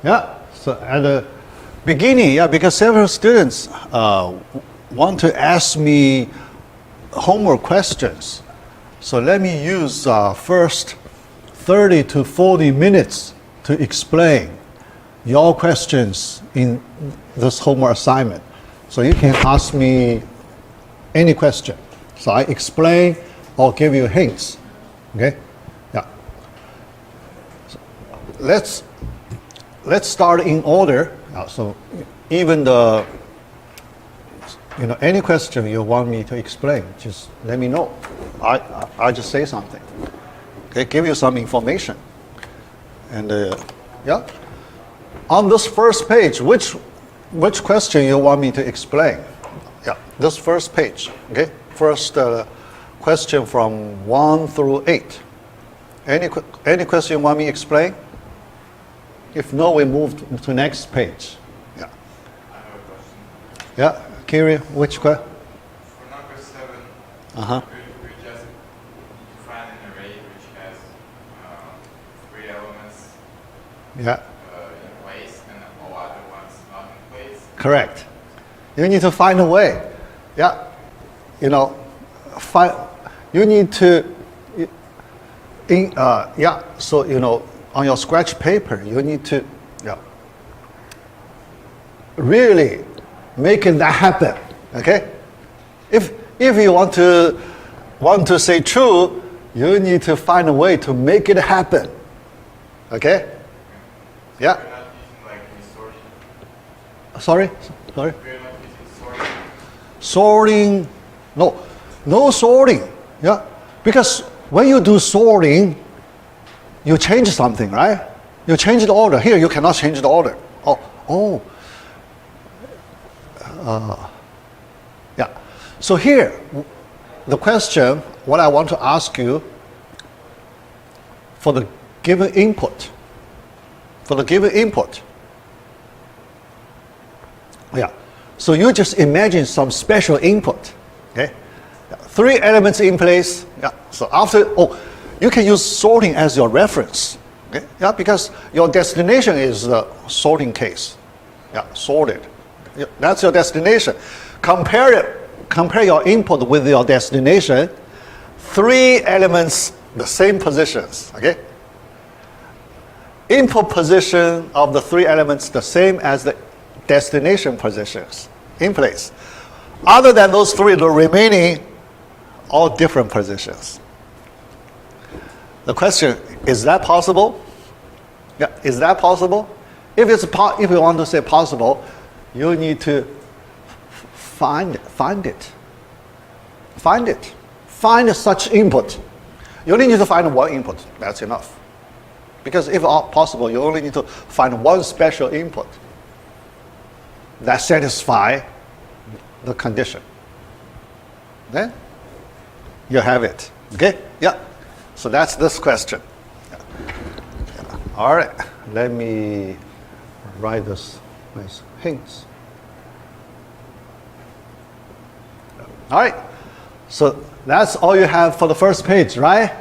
Yeah, so at the beginning, yeah, because several students want to ask me homework questions. So let me use first 30 to 40 minutes to explain your questions in this homework assignment. So you can ask me any question. So I explain or give you hints. Okay? Yeah. So let's start in order. So even any question you want me to explain, just let me know. I just say something. Okay, give you some information. And yeah. On this first page, which question you want me to explain? Yeah, this first page. Okay, first question from 1 through 8. Any question you want me to explain? If no, we move to next page. Yeah. I have a question. Yeah, Kiri, which question? For number 7, we just define an array which has 3 elements Yeah. in place and all other ones not in place. Correct. You need to find a way. Yeah. You need to, so, on your scratch paper, you need to, really making that happen. Okay? If you want to say true, you need to find a way to make it happen. Okay? Yeah. We're not using like any sorting. Sorry? We're not using Sorting, sorting. no sorting. Yeah, because when you do sorting, you change something, right? You change the order. Here, you cannot change the order. Yeah. So here, the question, what I want to ask you, for the given input. Yeah. So you just imagine some special input. Okay. 3 elements in place. Yeah. So after, you can use sorting as your reference. Okay. Yeah, because your destination is the sorting case. Yeah, sorted. Yeah, that's your destination. Compare your input with your destination. 3 elements, the same positions. Okay. Input position of the 3 elements the same as the destination positions in place. Other than those 3, the remaining, all different positions. The question, is that possible? Yeah, is that possible? If you want to say possible, you need to find it. Find such input. You only need to find one input. That's enough. Because if possible, you only need to find one special input that satisfies the condition. Then you have it. Okay? Yeah. So that's this question. Yeah. All right. Let me write this nice hints. All right. So that's all you have for the first page, right?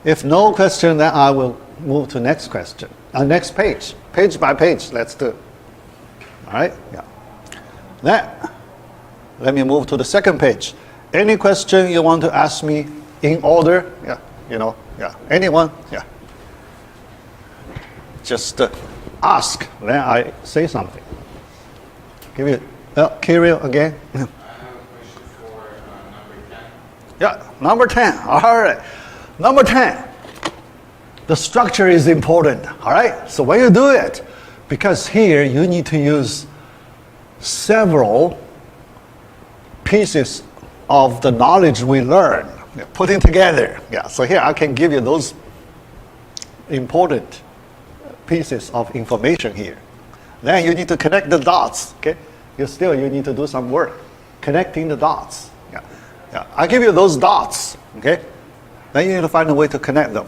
If no question, then I will move to next question. Next page. Page by page. Let's do it. All right? Yeah. Then, let me move to the second page. Any question you want to ask me in order? Yeah. Yeah. Anyone? Yeah. Just ask. Then I say something. Give it. Kirill again. I have a question for number 10. Yeah, number 10. All right. Number 10. The structure is important. All right? So when you do it, because here you need to use several pieces of the knowledge we learn, putting together. Yeah, so here I can give you those important pieces of information here. Then you need to connect the dots. Okay? You need to do some work connecting the dots. Yeah. I give you those dots. Okay? Then you need to find a way to connect them.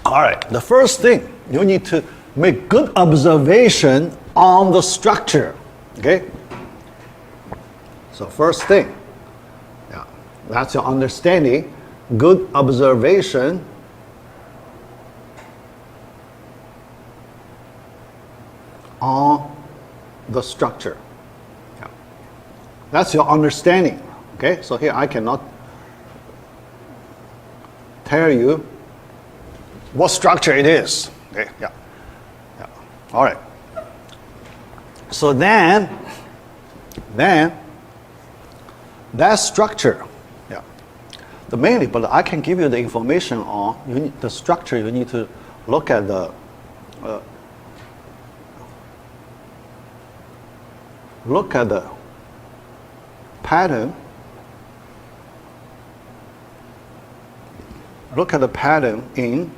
All right. The first thing, you need to make good observation on the structure. Okay? So first thing, yeah, that's your understanding. Good observation on the structure. Yeah. That's your understanding. Okay, so here I cannot tell you what structure it is. Okay, yeah. Yeah. All right. So then that structure, yeah, the mainly, but I can give you the information on the structure. You need to look at the pattern. Look at the pattern in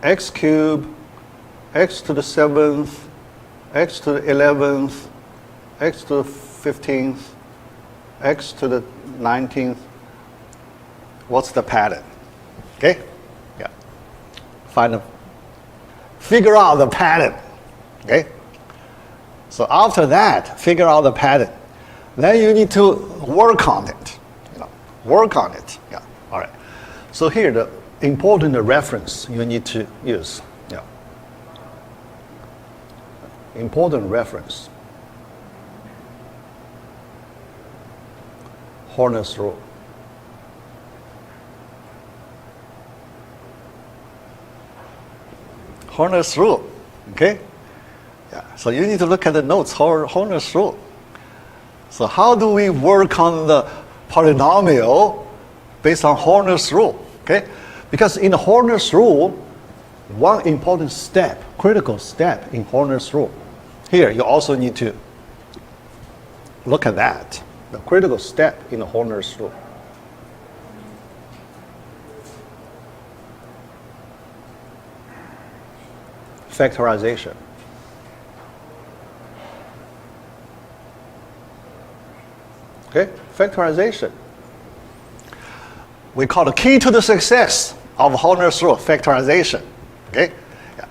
x cubed, x to the 7th, x to the 11th, x to the 15th, x to the 19th. What's the pattern? Okay? Yeah. Figure out the pattern. Okay? So after that, figure out the pattern. Then you need to work on it. Work on it. Yeah. All right. So here the important reference you need to use. Yeah. Important reference. Horner's rule. Horner's rule. Okay? Yeah. So you need to look at the notes, Horner's rule. So how do we work on the polynomial based on Horner's rule? Okay? Because in the Horner's rule, one important step, critical step in Horner's rule, here you also need to look at that, the critical step in the Horner's rule. Factorization. Okay, factorization. We call the key to the success of Horner's rule, factorization. Okay, yeah.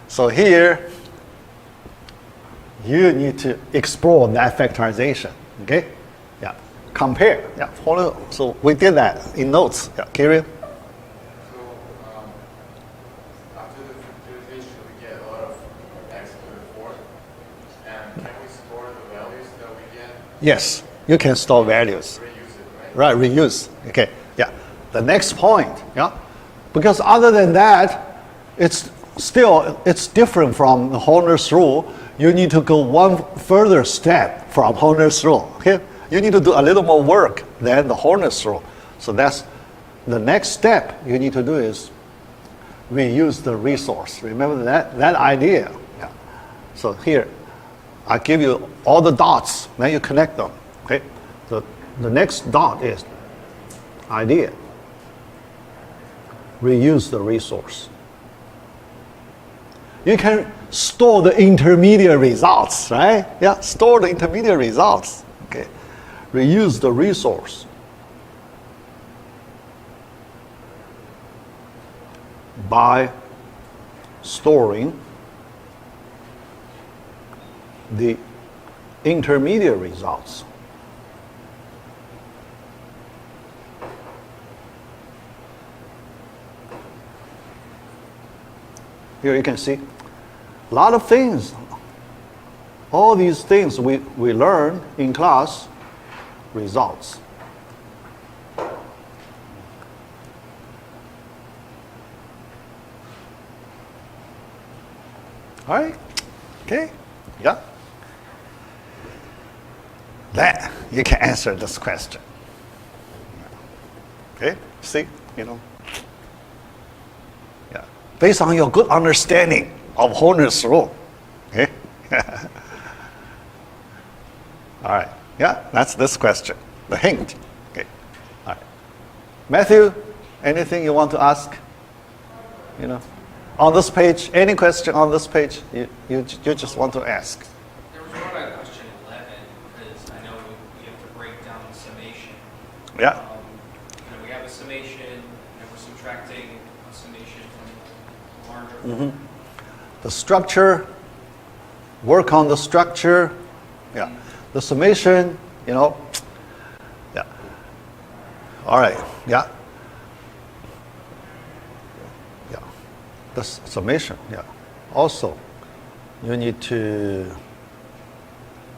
So here you need to explore that factorization. Okay, yeah. Compare. Yeah. So we did that in notes. Yeah. Carry on. So after the factorization, we get a lot of x to the 4th, and can we store the values that we get? Yes. You can store values. Reuse it, right? Right, reuse. Okay, yeah. The next point, yeah. Because other than that, it's different from the Horner's rule. You need to go one further step from Horner's rule. Okay? You need to do a little more work than the Horner's rule. So that's the next step you need to do is reuse the resource. Remember that idea. Yeah. So here, I give you all the dots, then you connect them. Okay, so the next dot is idea. Reuse the resource. You can store the intermediate results, right? Yeah, store the intermediate results. Okay, reuse the resource by storing the intermediate results. Here you can see a lot of things. All these things we learn in class, results. All right? Okay? Yeah? Then you can answer this question. Okay? See? Yeah. Based on your good understanding of Horner's rule. Okay? All right. Yeah, that's this question. The hint. Okay. All right. Matthew, anything you want to ask? On this page, any question on this page you just want to ask? There was one on question 11, because I know we have to break down the summation. Yeah. We have a summation, and we're subtracting a summation from a larger. Mm-hmm. The structure, work on the structure. Yeah. The summation, yeah. All right. Yeah. The summation, yeah. also, you need to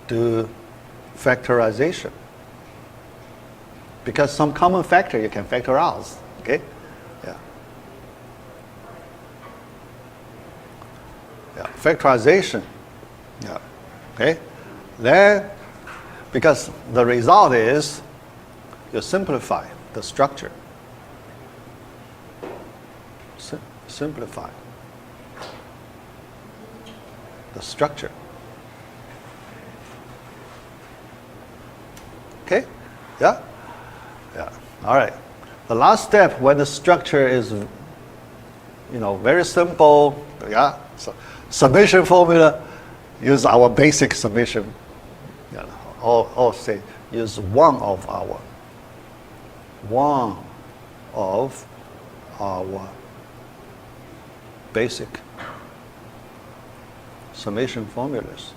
do factorization. Because some common factor you can factor out, okay? Yeah. Yeah, factorization. Yeah, okay? Then, because the result is you simplify the structure. Simplify the structure. Okay? Yeah? Yeah. All right. The last step, when the structure is, very simple, yeah. So summation formula, use our basic summation. Yeah. Or say use one of our basic summation formulas.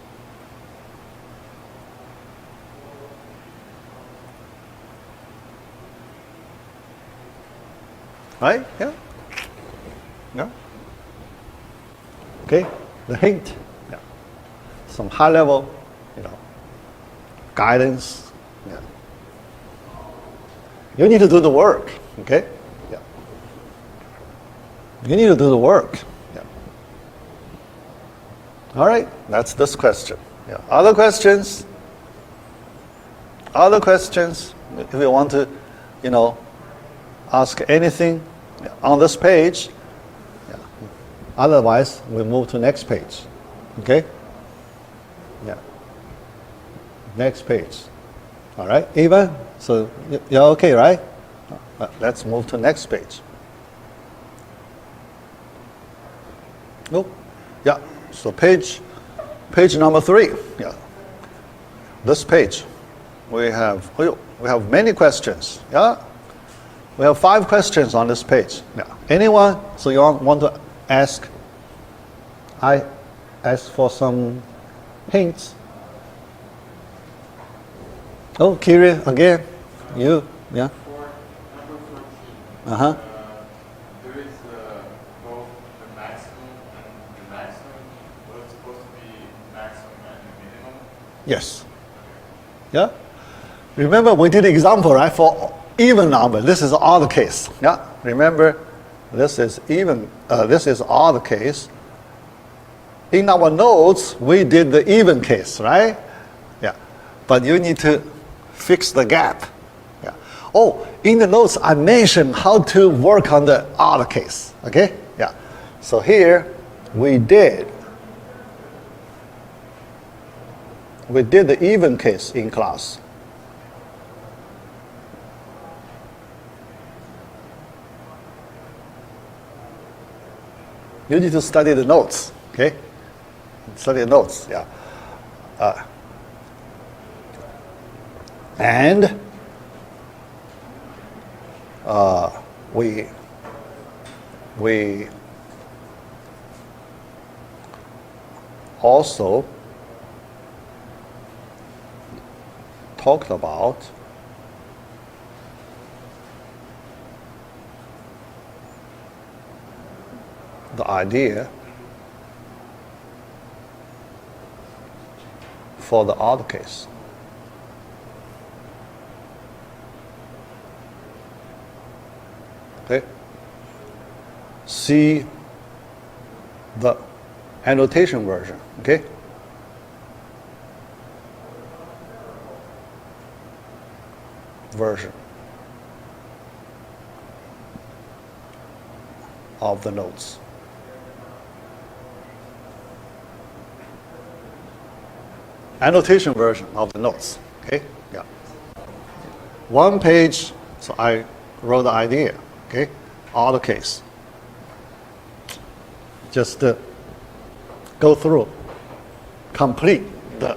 Right? Yeah. Yeah. Okay. The hint. Yeah. Some high level, guidance. Yeah. You need to do the work. Okay. Yeah. You need to do the work. Yeah. All right. That's this question. Yeah. Other questions? Other questions? If you want to, ask anything on this page. Yeah. Otherwise, we move to next page. Okay? Yeah. Next page. All right, Eva? So you're okay, right? Let's move to next page. Oh, yeah. So page number 3. Yeah. This page, we have many questions. Yeah. We have 5 questions on this page. Yeah. Anyone? So you want to ask? I ask for some hints. Oh, Kiri, again. You, yeah. For number 14, there is both the maximum and the maximum. Well, it's supposed to be maximum and the minimum. Yes. Yeah. Remember we did an example, right? For even number, this is odd case. Yeah. Remember, this is even. This is odd case. In our notes, we did the even case, right? Yeah. But you need to fix the gap. Yeah. Oh, in the notes, I mentioned how to work on the odd case. Okay? Yeah. So here, we did the even case in class. You need to study the notes. Okay? Study the notes. Yeah. And we also talked about the idea for the odd case. Okay. See the annotation version. Okay. Version of the notes. Annotation version of the notes. Okay. Yeah. One page. So I wrote the idea. Okay, all the case. Just go through, complete the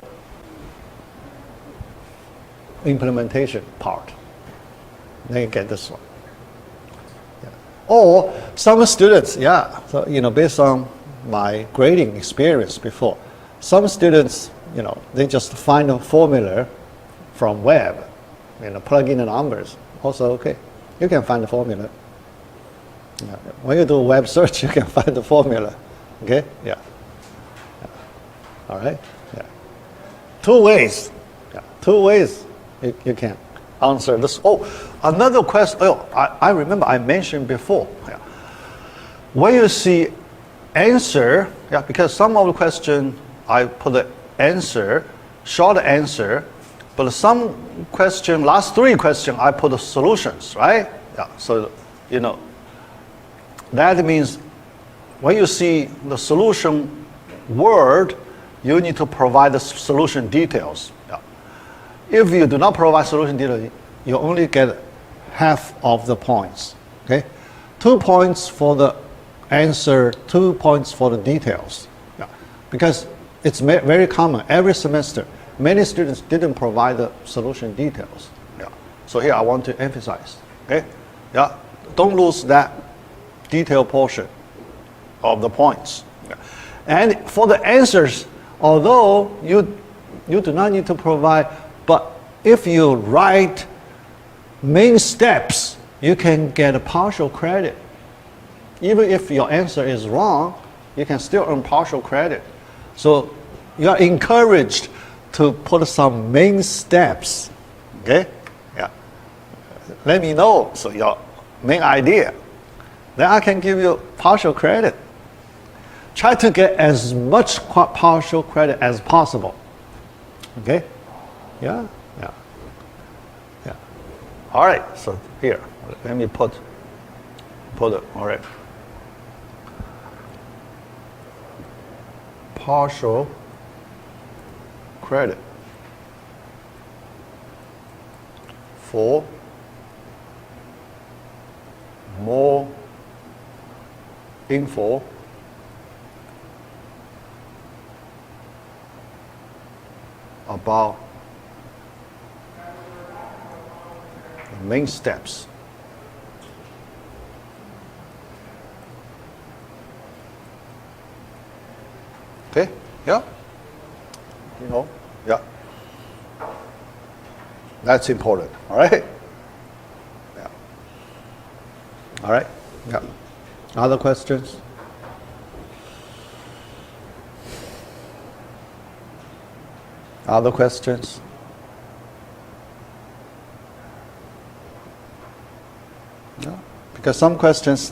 implementation part. Then you get this one. Yeah. Or some students, yeah. So based on my grading experience before, some students, they just find a formula from web, plug in the numbers. Also okay, you can find the formula. Yeah. When you do web search, you can find the formula. Okay? Yeah. All right? Yeah. Two ways. Yeah. Two ways you can answer this. Oh, another question. Oh, I remember I mentioned before. Yeah. When you see answer, yeah, because some of the question I put the answer, short answer, but some question, last three questions, I put the solutions, right? Yeah. So, you know, that means when you see the solution word, you need to provide the solution details. Yeah. If you do not provide solution details, you only get half of the points. Okay, 2 points for the answer, 2 points for the details. Yeah. Because it's very common every semester. Many students didn't provide the solution details. Yeah. So here I want to emphasize. Okay, yeah, don't lose that detail portion of the points. Yeah. And for the answers, although you do not need to provide, but if you write main steps, you can get a partial credit. Even if your answer is wrong, you can still earn partial credit. So you are encouraged to put some main steps. Okay? Yeah. Let me know so your main idea. Then I can give you partial credit. Try to get as much partial credit as possible. Okay? Yeah? Yeah. Yeah. All right, so here, let me put it, all right. Partial credit for more info about the main steps. Okay? Yeah? You know? Yeah. That's important. All right? Yeah. All right? Yeah. Other questions? Other questions? Yeah. Because some questions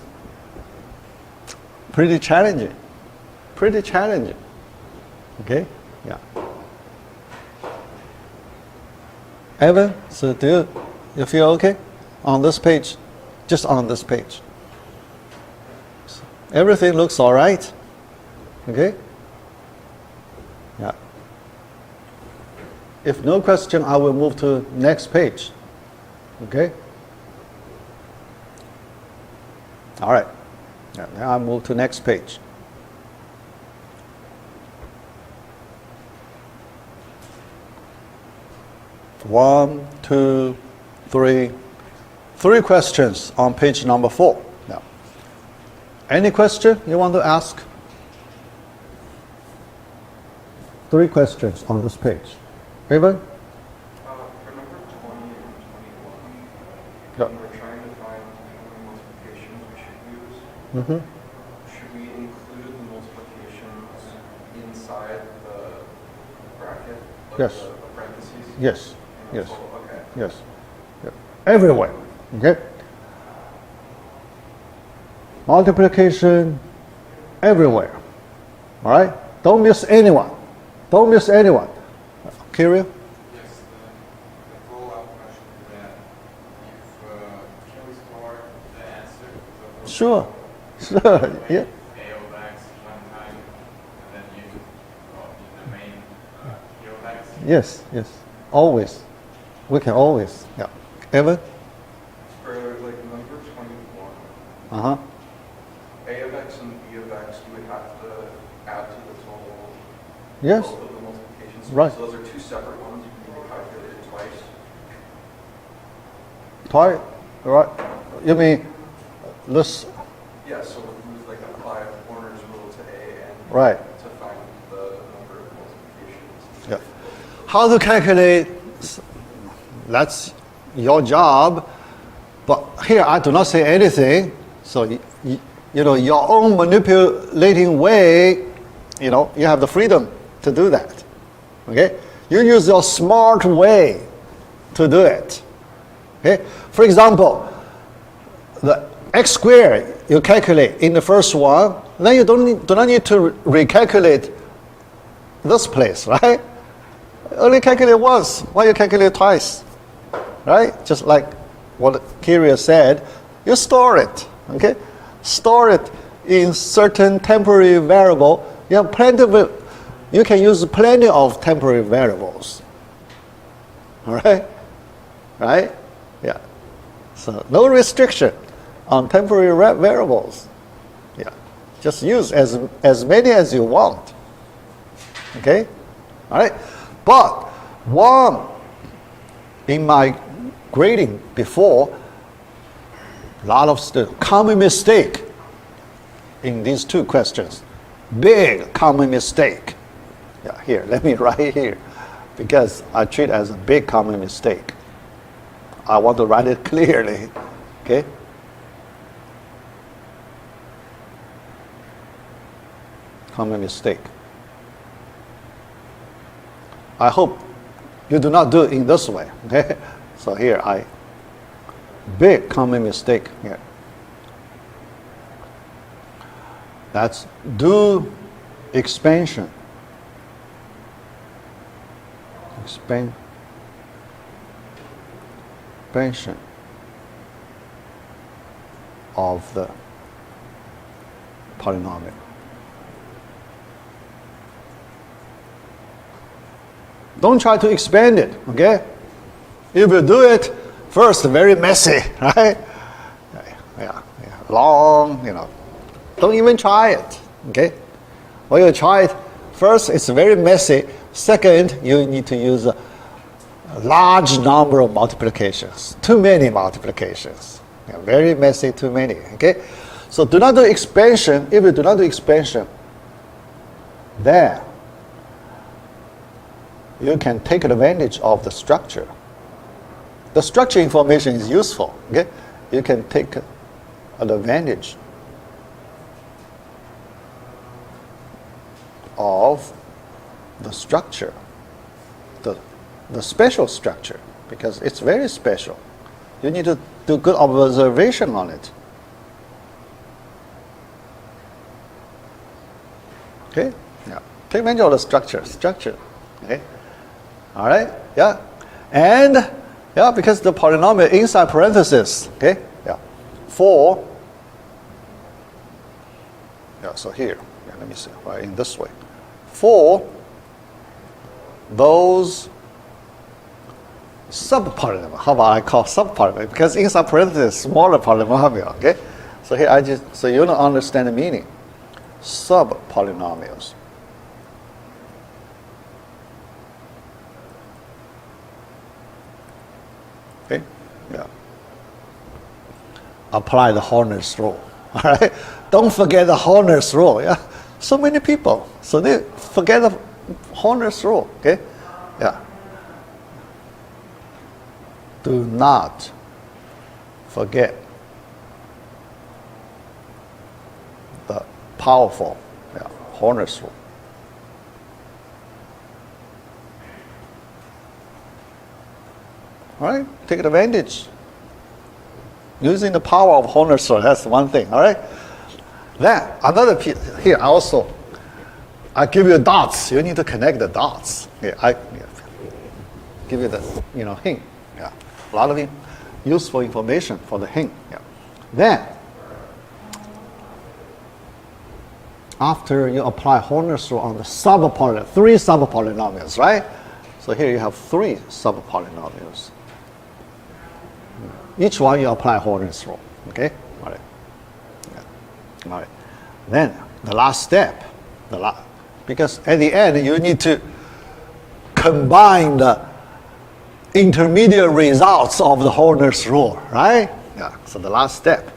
pretty challenging. Pretty challenging. Okay? Yeah. Evan, so do you feel okay on this page? Just on this page. Everything looks all right. Okay? Yeah. If no question, I will move to next page. Okay? All right. Yeah, now I move to next page. One, two, three. 3 questions on page number 4. Now, any question you want to ask? 3 questions on this page. Evan? For number 20 and 21, Yeah. when we're trying to find how many multiplications we should use, should we include the multiplications inside the bracket? Like Yes. The parentheses? Yes. And Yes. also- Okay. Yes. Yeah. Everywhere. Okay? Multiplication everywhere. All right? Don't miss anyone. Don't miss anyone. Kirill? Yes, the follow-up question to that. If, can we store the answer? So Sure. Sure. Yeah. AO bags one time, and then you in the main AO bags? Yes. Yes. Always. We can always. Yeah. Evan? For like number 21, Uh-huh. A of x and B of x, you would have to add to the total Yes. both of the multiplications. Right. So those are 2 separate ones. You can calculate it twice. Twice. Right. You mean this? Yeah, so we would like apply a corners rule to A and Right. to find the number of multiplications. Yeah. How to calculate? That's your job. But here I do not say anything. So you know your own manipulating way. You know you have the freedom to do that. Okay? You use your smart way to do it. Okay? For example, the x squared you calculate in the first one, then you do not need to recalculate this place, right? Only calculate once. Why you calculate twice? Right? Just like what Kyria said, you store it. Okay? Store it in certain temporary variable. You have plenty of, you can use plenty of temporary variables. All right? Right? Yeah. So no restriction on temporary variables. Yeah. Just use as many as you want. Okay? All right? But one, in my grading before, a lot of students, common mistake in these two questions. Big common mistake. Yeah, here, let me write here, because I treat it as a big common mistake. I want to write it clearly. Okay? Common mistake. I hope you do not do it in this way. Okay? So here big common mistake here. That's do expansion. Expansion of the polynomial. Don't try to expand it, okay? If you do it, first, very messy, right? Yeah, long, Don't even try it, okay? When you try it, first, it's very messy. Second, you need to use a large number of multiplications. Too many multiplications. Yeah, very messy, too many, okay? So do not do expansion. If you do not do expansion, then you can take advantage of the structure. The structure information is useful. Okay? You can take advantage of the structure, the special structure, because it's very special. You need to do good observation on it. Okay? Yeah. Take advantage of the structure. Okay? All right? Yeah. And yeah, because the polynomial inside parentheses, okay? Yeah. For, yeah, so here, yeah, let me see, right, in this way. For those subpolynomial, how about I call subpolynomial? Because inside parentheses, smaller polynomial, okay? So here so you don't understand the meaning. Subpolynomials. Okay? Yeah. Apply the Horner's rule. All right? Don't forget the Horner's rule. Yeah. So many people. So they forget the Horner's rule. Okay? Yeah. Do not forget the powerful Horner's rule. All right, take advantage. Using the power of Horner's rule, that's one thing. All right. Then another piece here also. I give you dots. You need to connect the dots. Okay, I give you the hint. Yeah, a lot of useful information for the hint. Yeah. Then after you apply Horner's rule on the three subpolynomials, right? So here you have three subpolynomials. Each one you apply Horner's rule. Okay? All right. Yeah. All right. Then the last step, because at the end you need to combine the intermediate results of the Horner's rule, right? Yeah. So the last step.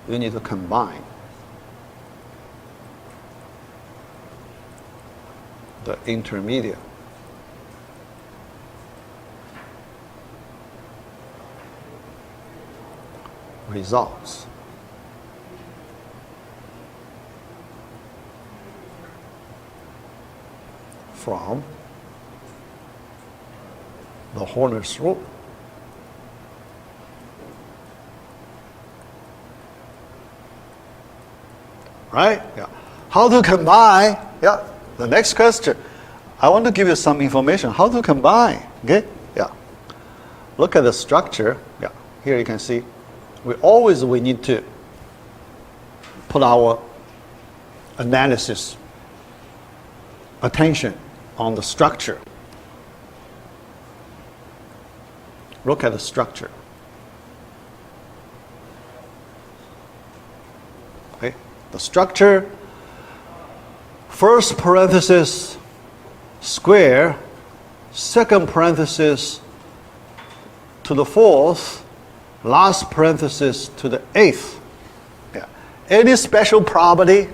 You need to combine the intermediate results from the Horner's rule. Right? Yeah. How to combine? Yeah. The next question. I want to give you some information. How to combine? Okay? Yeah. Look at the structure. Yeah. Here you can see. We need to put our analysis attention on the structure. Look at the structure. Okay? The structure, first parenthesis square, second parenthesis to the fourth, last parenthesis to the eighth. Yeah. Any special property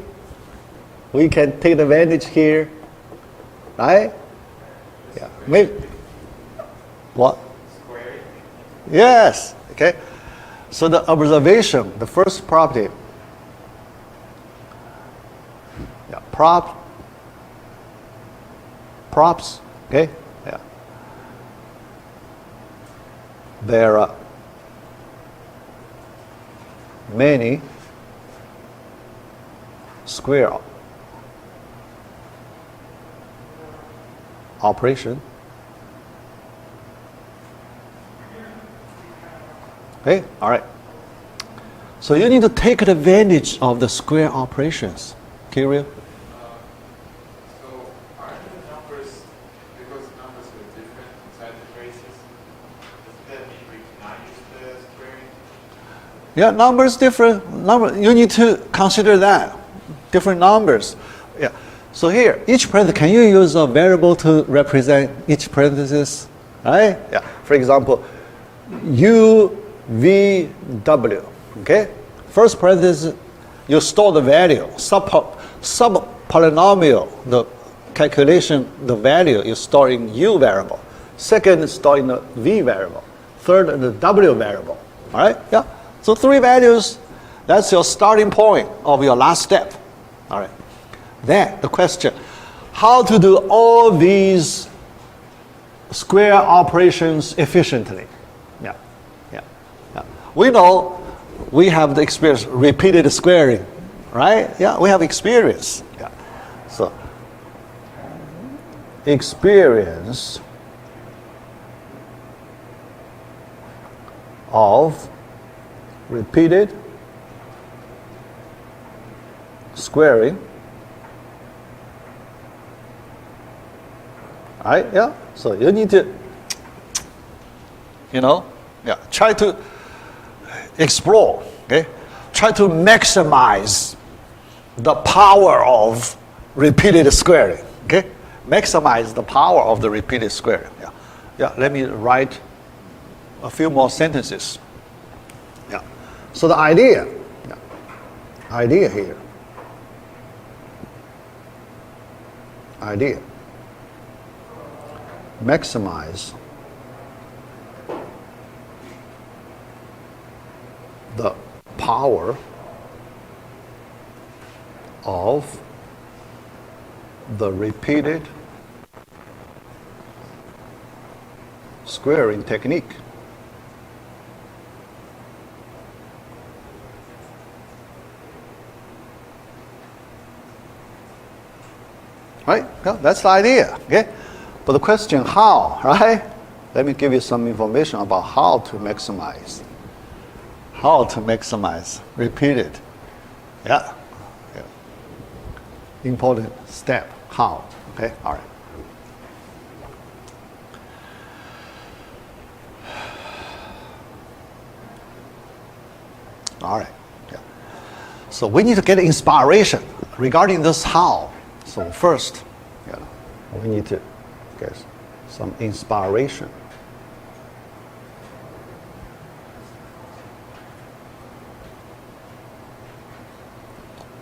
we can take advantage here, right? Yeah. Maybe. What? Squaring. Yes. Okay. So the observation, the first property. Yeah. Props. Okay. Yeah. There are many square operation. Okay, all right. So you need to take advantage of the square operations. Kirill? So aren't the numbers, because numbers are different inside the braces, does that mean we cannot use the squaring? Yeah, numbers different. You need to consider that. Different numbers. Yeah. So here, each parenthesis, can you use a variable to represent each parenthesis? Right? Yeah. For example, U, V, W. Okay? First parenthesis, you store the value. Sub-polynomial, the calculation, the value is stored in U variable. Second is stored in the V variable. Third, in the W variable. All right? Yeah. So 3 values, that's your starting point of your last step. All right. Then the question, how to do all these square operations efficiently? Yeah. Yeah. Yeah. We know we have the experience, repeated squaring, right? Yeah, we have experience. Yeah. So, experience of repeated squaring. Right? Yeah. So you need to, try to explore. Okay. Try to maximize the power of repeated squaring. Okay. Maximize the power of the repeated squaring. Yeah. Yeah. Let me write a few more sentences. Yeah. So the idea here. Idea. Maximize the power of the repeated squaring technique. Right? Yeah, that's the idea. Okay? But the question, how, right? Let me give you some information about how to maximize. How to maximize repeated. Yeah. Yeah. Important step. How. Okay? All right. All right. Yeah. So we need to get inspiration regarding this how. So first, we need to get some inspiration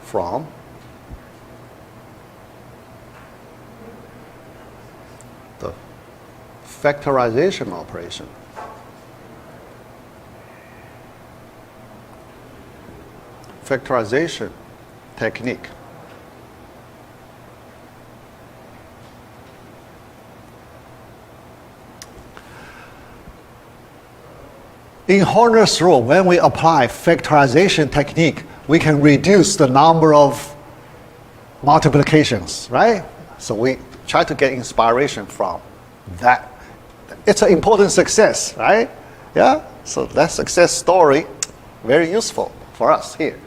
from the factorization operation. factorization technique. In Horner's rule, when we apply factorization technique, we can reduce the number of multiplications, right? So we try to get inspiration from that. It's an important success, right? Yeah? So that success story, very useful for us here.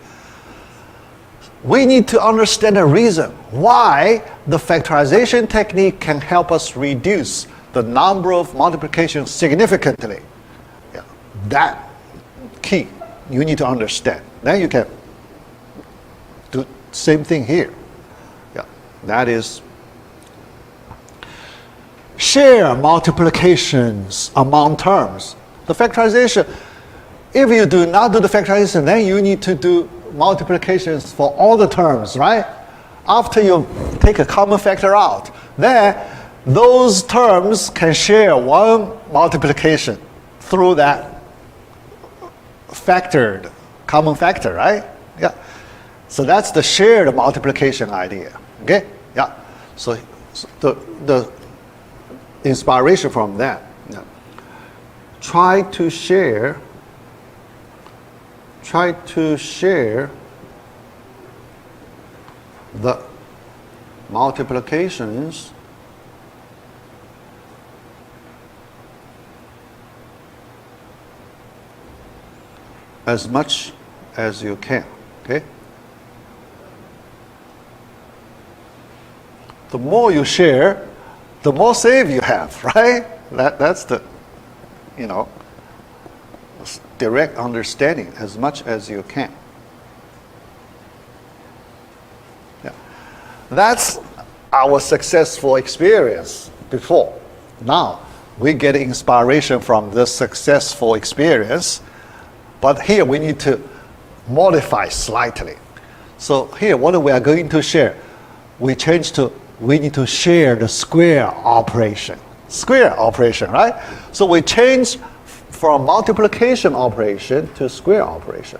We need to understand the reason why the factorization technique can help us reduce the number of multiplications significantly. Yeah. That key you need to understand. Then you can do same thing here. Yeah. That is share multiplications among terms. The factorization, if you do not do the factorization, then you need to do multiplications for all the terms, right? After you take a common factor out, then those terms can share one multiplication through that factored common factor, right? Yeah. So that's the shared multiplication idea. Okay? Yeah. So the inspiration from that. Yeah. Try to share the multiplications as much as you can. Okay? The more you share, the more save you have, right? That's the, direct understanding, as much as you can. Yeah. That's our successful experience before. Now, we get inspiration from this successful experience, but here we need to modify slightly. So here, what we are going to share? We change to, we need to share the square operation. Square operation, right? So we change from multiplication operation to square operation.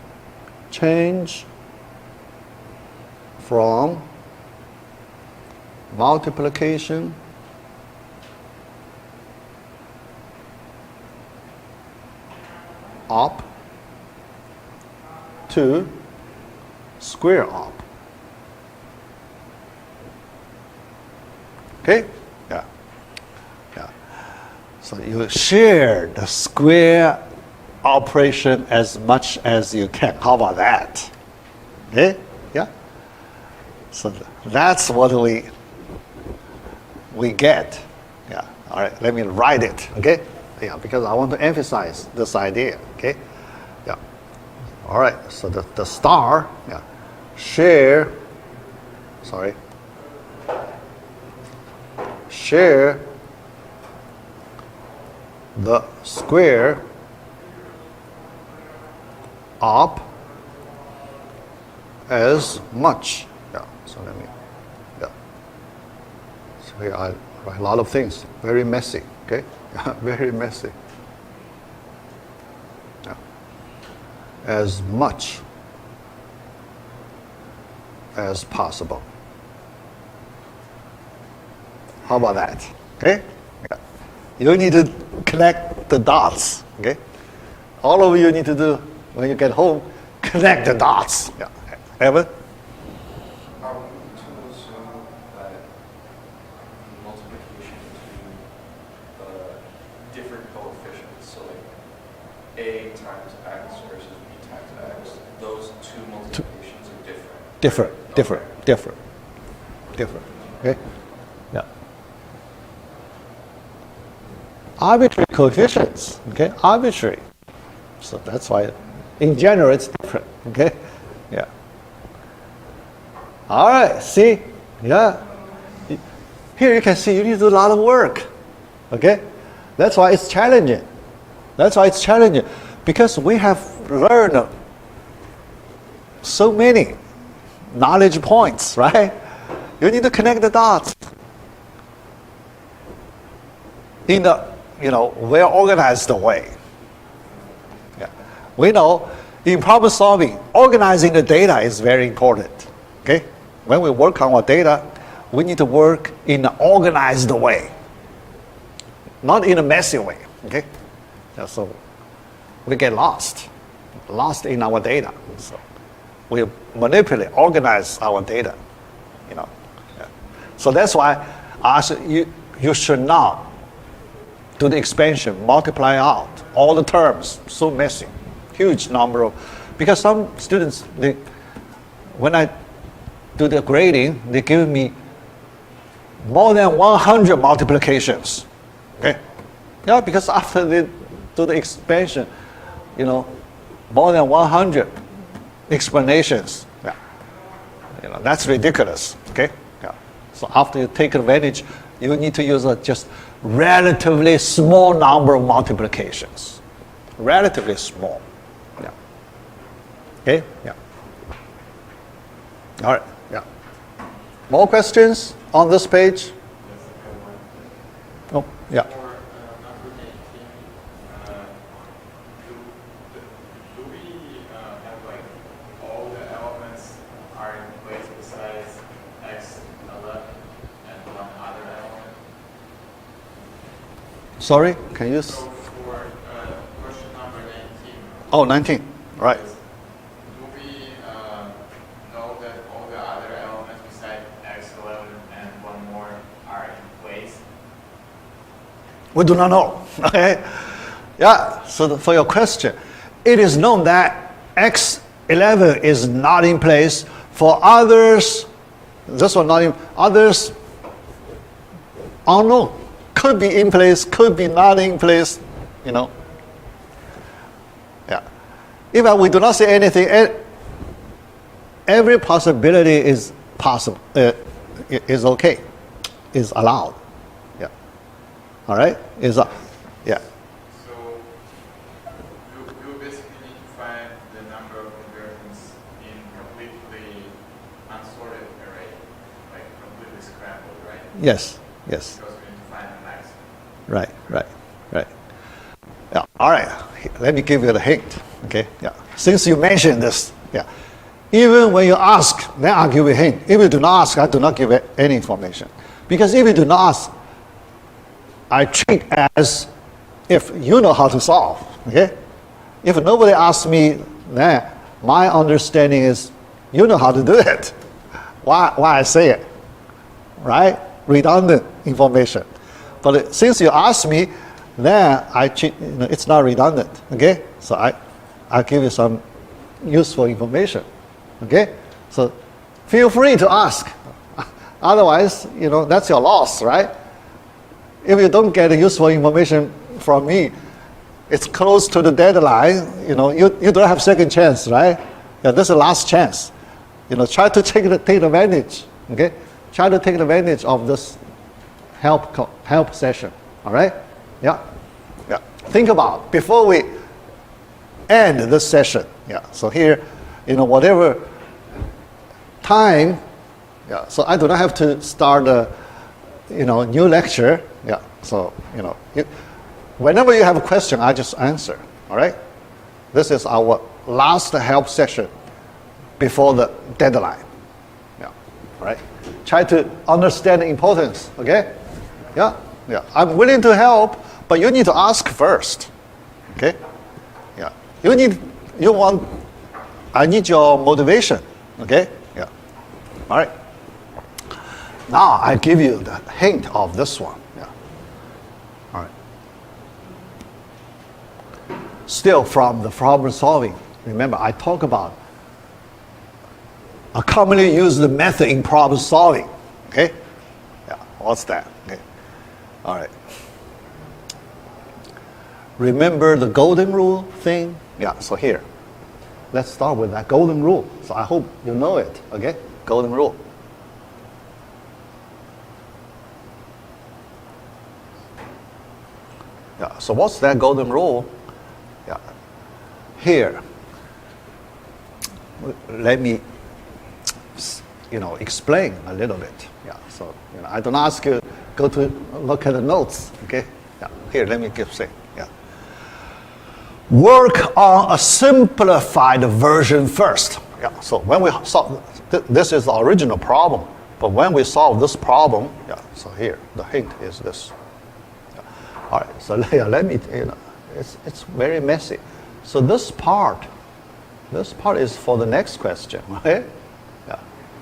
Change from multiplication op to square op. Okay? Yeah. Yeah. So you share the square operation as much as you can. How about that? Okay? Yeah? So that's what we get. Yeah. All right, let me write it. Okay? Yeah, because I want to emphasize this idea. Okay? Yeah. All right, so the star, yeah, share the square op as much. Yeah, so let me, yeah. So here I write a lot of things, very messy, okay? Very messy. Yeah. As much as possible. How about that? Okay? Yeah. You need to connect the dots. Okay? All of you need to do when you get home, connect the dots. Yeah. Evan? Are we to assume that multiplication to the different coefficients, so like a times x versus b times x, those two multiplications are different? Different. Okay? Yeah. Arbitrary coefficients. Okay? Arbitrary. So that's why, in general, it's different. Okay? Yeah. All right. See? Yeah. Here you can see you need to do a lot of work. Okay? That's why it's challenging. Because we have learned so many knowledge points, right? You need to connect the dots in a well-organized way. Yeah. We know In problem solving, organizing the data is very important. Okay? When we work on our data, we need to work in an organized way, not in a messy way. Okay? Yeah, so we get lost in our data. So we manipulate, organize our data. You know. Yeah. So that's why you should not do the expansion, multiply out all the terms, so messy, huge number of, because some students, when I do the grading, they give me more than 100 multiplications. Okay? Yeah, because after they do the expansion, you know, more than 100 explanations. Yeah. You know, that's ridiculous. Okay? Yeah. So after you take advantage, you need to use just relatively small number of multiplications. Relatively small. Yeah. Okay? Yeah. All right. Yeah. More questions on this page? Oh, yeah. For number 18, do we have like all the elements are in place besides x11 and one other element? Sorry, can you? So for question number 19. Oh, 19. Right. Do we know that all the other elements besides x11 and one more are in place? We do not know. Okay. Yeah. So for your question, it is known that X11 is not in place. For others, this one not in. Others, unknown. Could be in place. Could be not in place. You know. Yeah. Even we do not say anything. Every possibility is possible. Is okay. Is allowed. Yeah. All right. Yeah. So you basically need to find the number of conversions in completely unsorted array, like completely scrambled, right? Yes. Yes. Because we need to find the maximum. Right. Yeah. All right. Let me give you the hint. Okay. Yeah. Since you mentioned this, yeah. Even when you ask, then I'll give you a hint. If you do not ask, I do not give any information. Because if you do not ask, I treat as if you know how to solve. Okay. If nobody asks me, then my understanding is you know how to do it. Why I say it? Right? Redundant information. But since you ask me, then it's not redundant. Okay? So I'll give you some useful information. Okay? So feel free to ask. Otherwise, that's your loss, right? If you don't get useful information from me, it's close to the deadline. You don't have second chance, right? Yeah, this is the last chance. Try to take advantage. Okay? Try to take advantage of this help session. All right? Yeah. Think about before we end this session. Yeah. So here, whatever time. Yeah. So I do not have to start a, new lecture. Yeah. So whenever you have a question, I just answer. All right. This is our last help session before the deadline. Yeah. All right. Try to understand the importance. Okay. Yeah. I'm willing to help, but you need to ask first. Okay. Yeah. I need your motivation. Okay. Yeah. All right. Now I give you the hint of this one. Yeah. All right. Still from the problem solving. Remember, I talk about a commonly used method in problem solving. Okay? Yeah. What's that? Okay. All right. Remember the golden rule thing? Yeah. So here, let's start with that golden rule. So I hope you know it. Okay? Golden rule. Yeah, so what's that golden rule? Yeah. Here, let me, explain a little bit. Yeah. So I don't ask you go to look at the notes. Okay. Yeah. Here, let me say. Yeah. work on a simplified version first. Yeah, so when we solve, this is the original problem, but when we solve this problem, yeah, so here, the hint is this. Yeah. All right, so yeah, let me, it's very messy. So this part is for the next question, right? Yeah,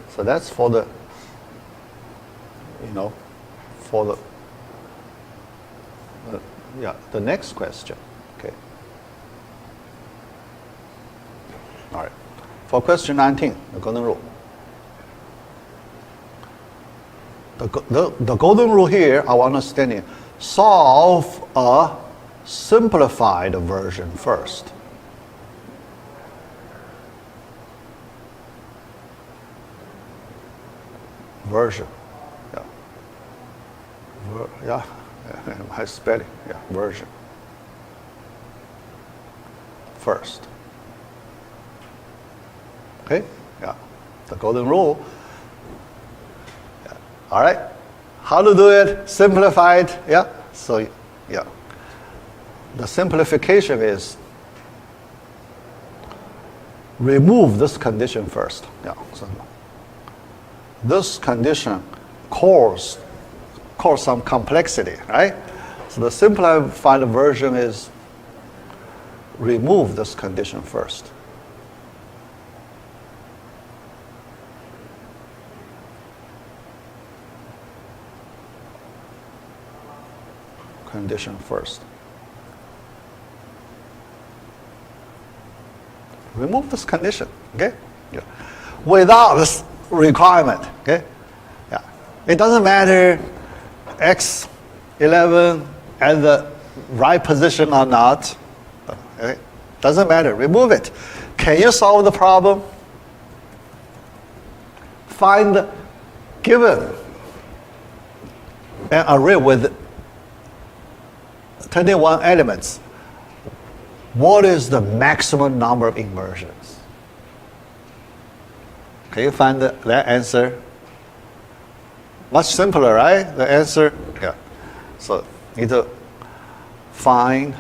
so that's for the, for the, the next question, okay. All right. For question 19, the golden rule. The golden rule here, our understanding, solve a simplified version first. Version, yeah. My spelling, yeah, version. First. Okay? Yeah. The golden rule. Yeah. All right. How to do it? Simplified. Yeah. So, yeah. The simplification is remove this condition first. Yeah. So this condition cause some complexity, right? So the simplified version is remove this condition first. Condition first. Remove this condition, okay? Yeah. Without this requirement, okay? Yeah. It doesn't matter x11 at the right position or not. Okay? Doesn't matter. Remove it. Can you solve the problem? Find, given an array with 21 elements, what is the maximum number of inversions? Can you find that answer? Much simpler, right? The answer, yeah. So need to find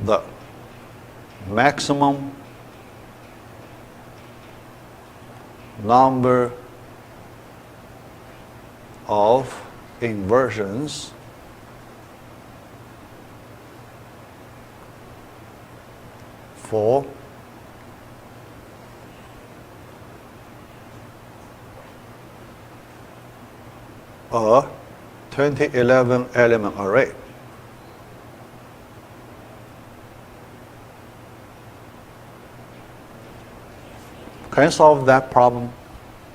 the maximum number of inversions for a 2011 element array. Can you solve that problem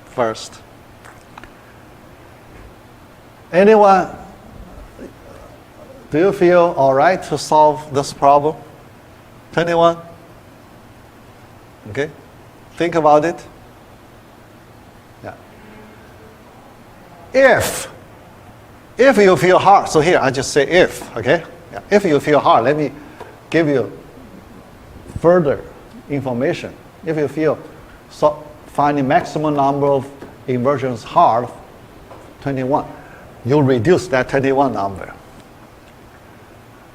first? Anyone, do you feel all right to solve this problem? 21? Okay, think about it. Yeah. If you feel hard, so here I just say if, okay? Yeah. If you feel hard, let me give you further information. If you feel finding maximum number of inversions hard, 21, you reduce that 21 number.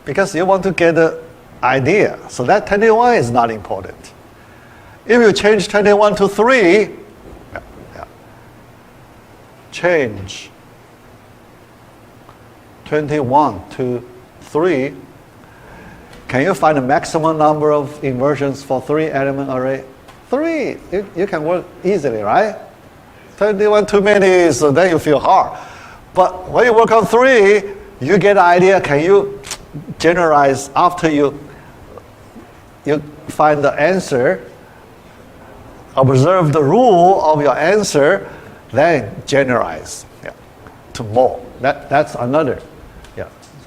Because you want to get the idea. So that 21 is not important. If you change 21 to 3, change 21 to 3, can you find the maximum number of inversions for 3-element array? 3, you can work easily, right? 21 too many, so then you feel hard. But when you work on 3, you get an idea. Can you generalize after you find the answer, observe the rule of your answer, then generalize to more. That's another.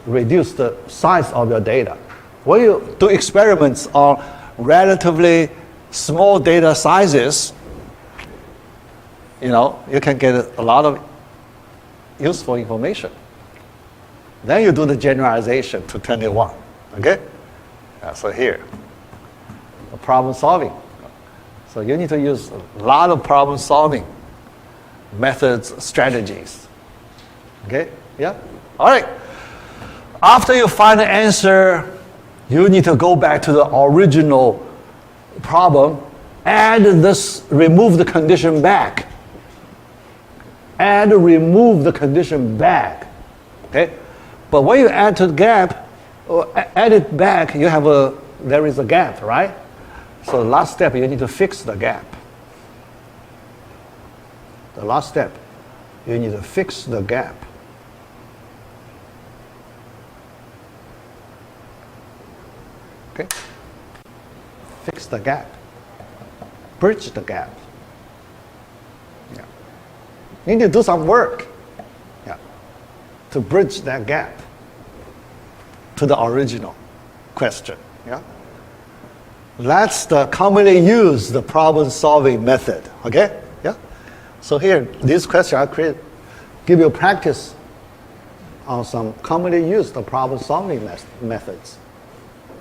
Reduce the size of your data. When you do experiments on relatively small data sizes, you can get a lot of useful information. Then you do the generalization to 21. Okay? So here, problem solving. So you need to use a lot of problem solving methods, strategies. Okay? Yeah? All right. After you find the answer, you need to go back to the original problem, add this, remove the condition back. Add, remove the condition back. Okay? But when you add to the gap, or add it back, you have there is a gap, right? So the last step, you need to fix the gap. The last step, you need to fix the gap. Okay? Fix the gap. Bridge the gap. Yeah. You need to do some work, yeah, to bridge that gap to the original question. Yeah? That's the commonly used problem-solving method. Okay? Yeah? So here, this question I give you practice on some commonly used problem-solving methods.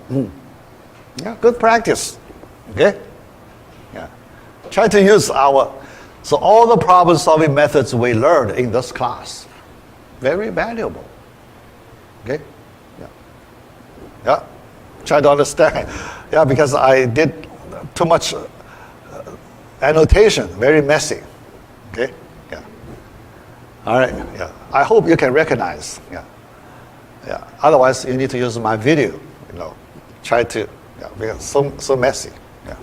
Yeah, good practice. Okay? Yeah. Try to use so all the problem-solving methods we learned in this class, very valuable. Okay? Yeah. Yeah. Try to understand. Yeah, because I did too much annotation, very messy. Okay? Yeah. All right. Yeah. I hope you can recognize. Yeah. Yeah. Otherwise, you need to use my video. You know, try to. Yeah, because so messy. Yeah.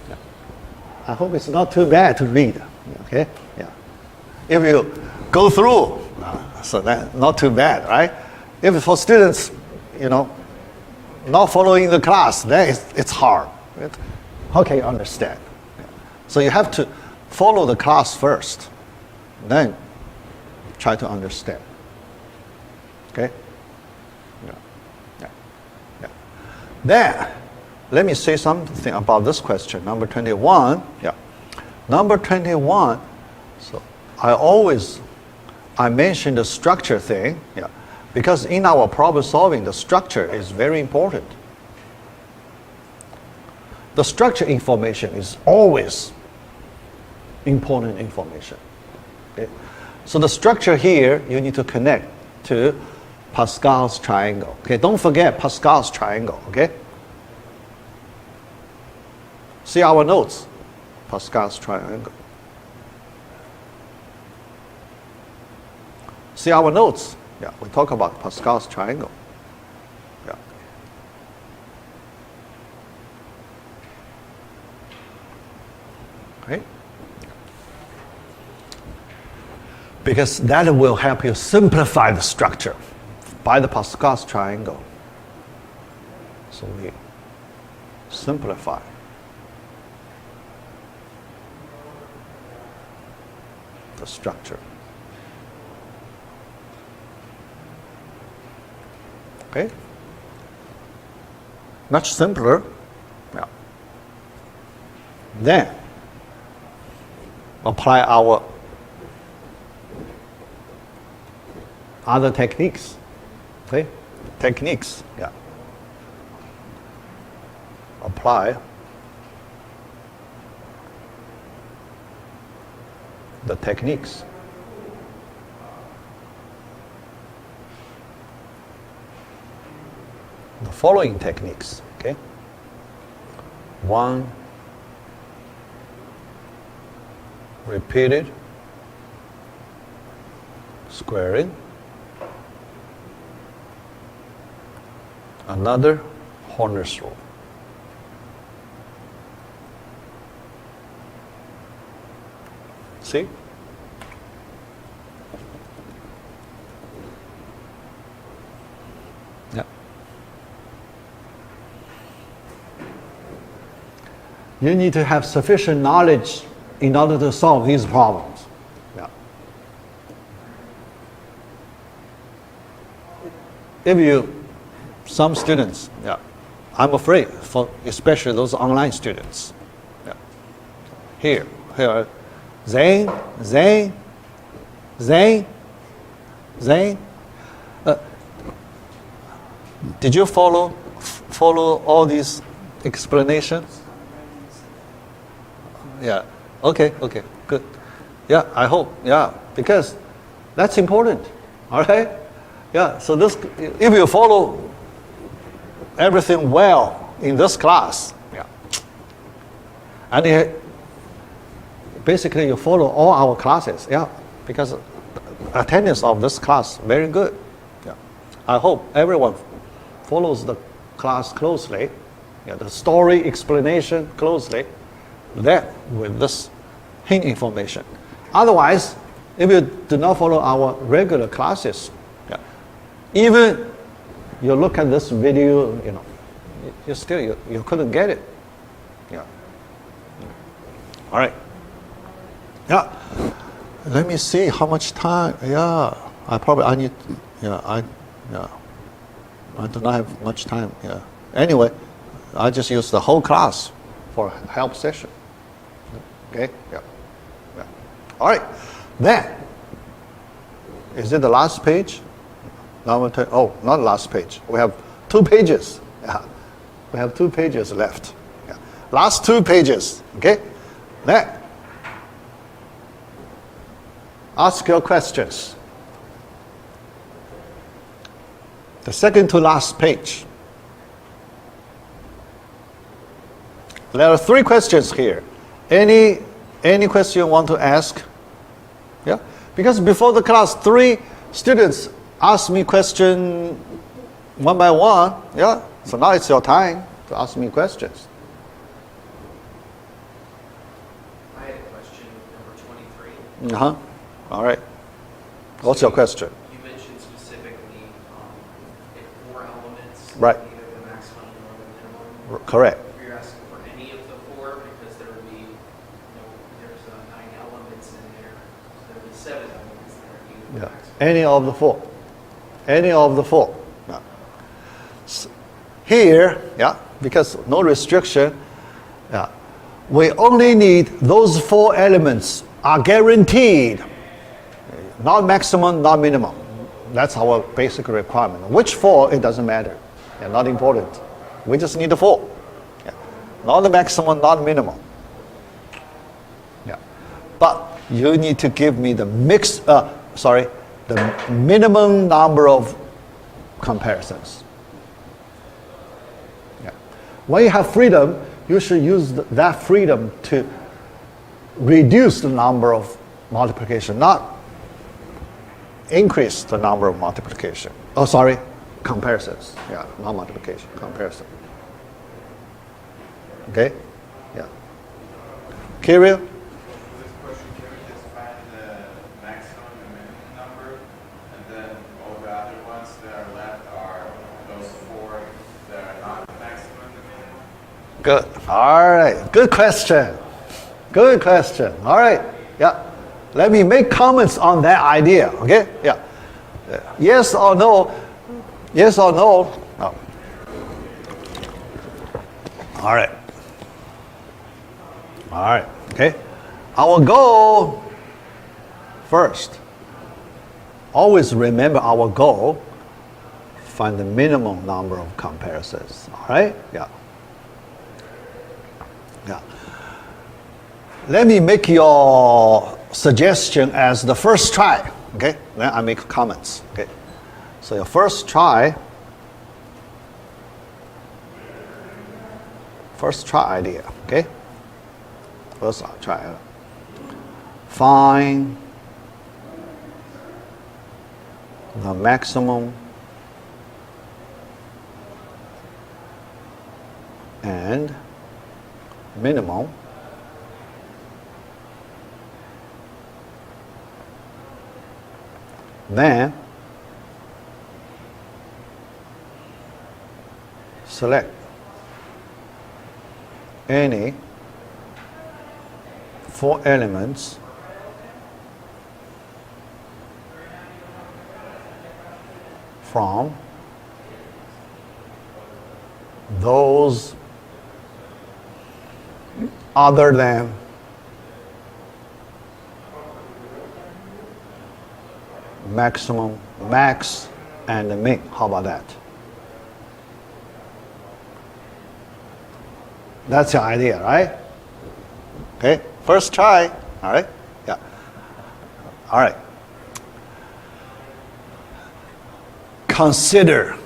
Yeah. I hope it's not too bad to read. Okay. Yeah. If you go through, so that not too bad, right? If for students, you know, not following the class, then it's hard. Right? How can you understand? Yeah. So you have to follow the class first, then try to understand. Okay? Yeah. Yeah. Yeah. Then, let me say something about this question, number 21. Yeah. Number 21, so I mentioned the structure thing, yeah, because in our problem solving, the structure is very important. The structure information is always important information. Okay? So the structure here, you need to connect to Pascal's triangle. Okay, don't forget Pascal's triangle. Okay. See our notes, Pascal's triangle. See our notes. Yeah, we talk about Pascal's triangle. Yeah. Okay. Because that will help you simplify the structure by the Pascal's triangle. So we simplify. The structure. Okay? Much simpler. Yeah. Then apply our other techniques. Okay? Techniques. Yeah. Apply the techniques. The following techniques. Okay? 1, repeated squaring. Another Horner's rule. See? Yeah. You need to have sufficient knowledge in order to solve these problems. Yeah. Some students, yeah, I'm afraid for especially those online students. Yeah. Here, Zane. Did you follow all these explanations? Yeah. Okay. Good. Yeah, I hope. Yeah, because that's important. All right? Yeah, so this, if you follow everything well in this class, yeah, and basically you follow all our classes, yeah, because attendance of this class very good. Yeah, I hope everyone follows the class closely, yeah, the story explanation closely, then with this hint information. Otherwise, if you do not follow our regular classes, yeah, even you look at this video, you know, you still you couldn't get it. Yeah. All right. Yeah. Let me see how much time. Yeah. I need. Yeah. I do not have much time. Yeah. Anyway, I just use the whole class for help session. Okay. Yeah. Yeah. All right. Then, is it the last page? Now oh, not last page. We have 2 pages. Yeah. We have 2 pages left. Yeah. Last 2 pages. Okay. Then, ask your questions. The second to last page. There are 3 questions here. Any question you want to ask? Yeah, because before the class, 3 students asked me question one by one. Yeah, so now it's your time to ask me questions. I had a question, number 23. All right. What's your question? You mentioned specifically if 4 elements, Right. either the maximum or the minimum. Correct. You're asking for any of the 4 because there would be, there's 9 elements in there. So there would be 7 elements there. Either the Yeah. maximum. Any of the 4. Any of the 4. Yeah. Here, yeah, because no restriction, yeah, we only need those 4 elements are guaranteed. Not maximum, not minimum. That's our basic requirement. Which 4, it doesn't matter. Yeah, not important. We just need the 4. Yeah. Not the maximum, not minimum. Yeah. But you need to give me the the minimum number of comparisons. Yeah. When you have freedom, you should use that freedom to reduce the number of multiplication, not increase the number of multiplication. Oh, sorry, comparisons. Yeah, not multiplication, comparison. Okay? Yeah. Kirill? For this question, can we just find the maximum and minimum number, and then all the other ones that are left are those 4 that are not the maximum and minimum? Good. All right. Good question. Good question. All right. Yeah. Let me make comments on that idea. Okay? Yeah. Yes or no? Yes or no? No. All right. All right. Okay. Our goal first. Always remember our goal. Find the minimum number of comparisons. All right? Yeah. Yeah. Let me make your suggestion as the first try. Okay? Then I make comments. Okay? So your first try idea. Okay? First try. Find the maximum and minimum then select any 4 elements from those other than maximum, max, and min. How about that? That's your idea, right? Okay, first try. All right? Yeah. All right. consider,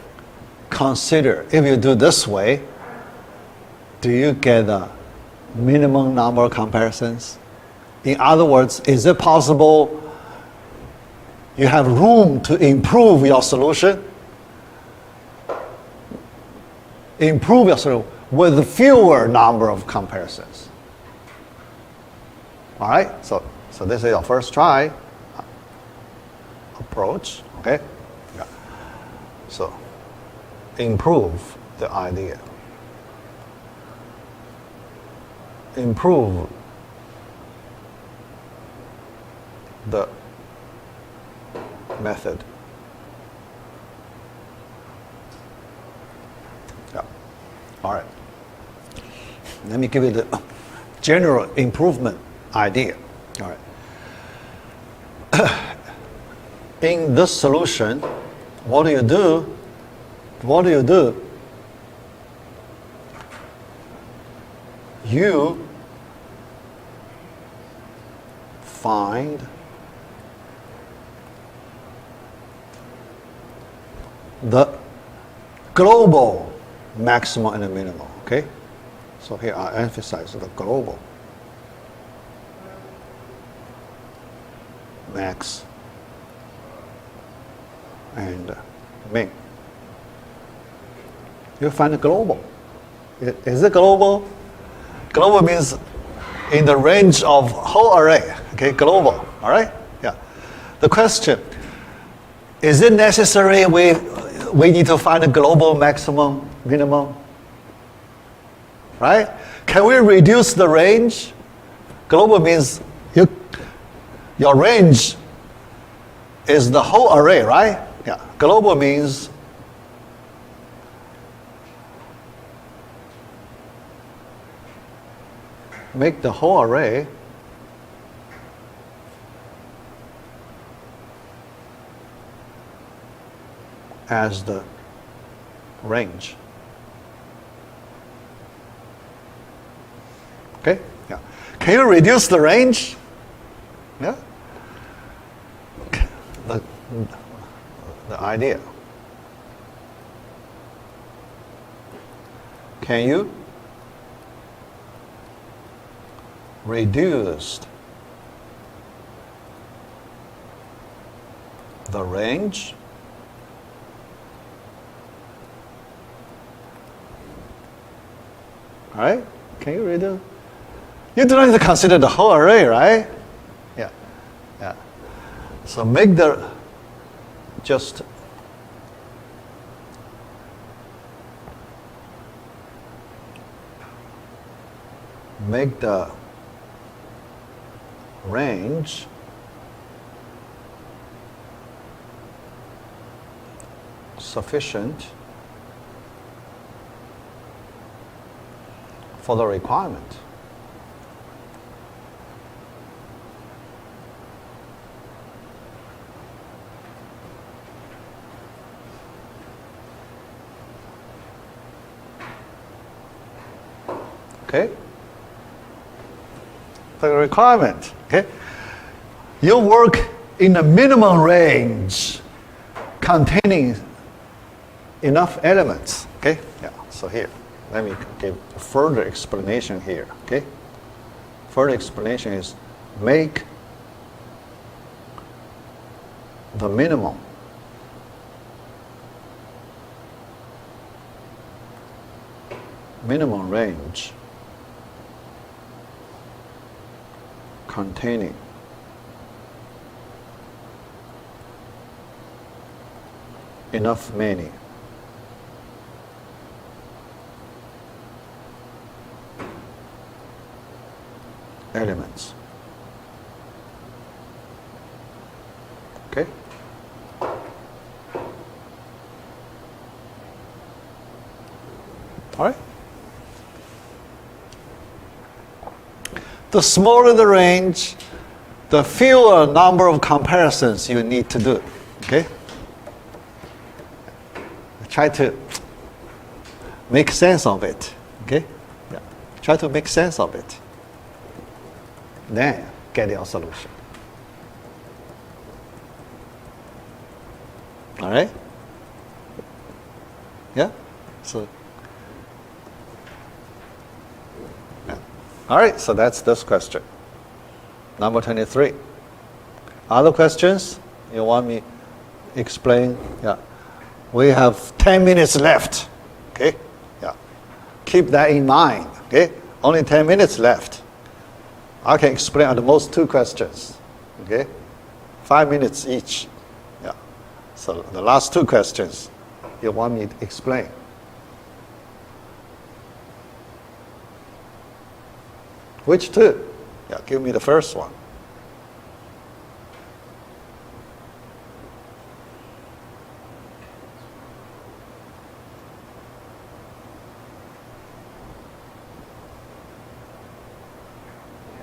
if you do this way, do you get a minimum number of comparisons? In other words, is it possible you have room to improve your solution? Improve your solution with fewer number of comparisons. All right, so this is your first try approach, okay? Yeah. So improve the idea. Improve the method. Yeah. All right. Let me give you the general improvement idea. All right. In this solution, what do you do? You find the global maximum and the minimum, okay? So here I emphasize the global max and min. You find the global. Is it global? Global means in the range of whole array, okay, global, all right? Yeah. The question, is it necessary we need to find a global maximum, minimum? Right? Can we reduce the range? Global means your range is the whole array, right? Yeah. Global means make the whole array as the range. Okay? Yeah. Can you reduce the range? Yeah? The idea. Can you reduce the range all right? Can you reduce? You do not need to consider the whole array, right? Yeah. Yeah. So make the just make the range sufficient for the requirement. Okay? The requirement, okay? You work in a minimum range containing enough elements, okay? Yeah, so here, let me give a further explanation here, okay? Further explanation is make the minimum range containing enough many elements. Okay? All right? The smaller the range, the fewer number of comparisons you need to do. Okay? Try to make sense of it. Okay? Yeah. Try to make sense of it. Then get your solution. All right? Yeah? So, yeah. All right, so that's this question. Number 23. Other questions you want me explain? Yeah. We have 10 minutes left. Okay? Yeah. Keep that in mind. Okay? Only 10 minutes left. I can explain at the most 2 questions. Okay? 5 minutes each. Yeah. So the last 2 questions you want me to explain. Which 2? Yeah, give me the first one.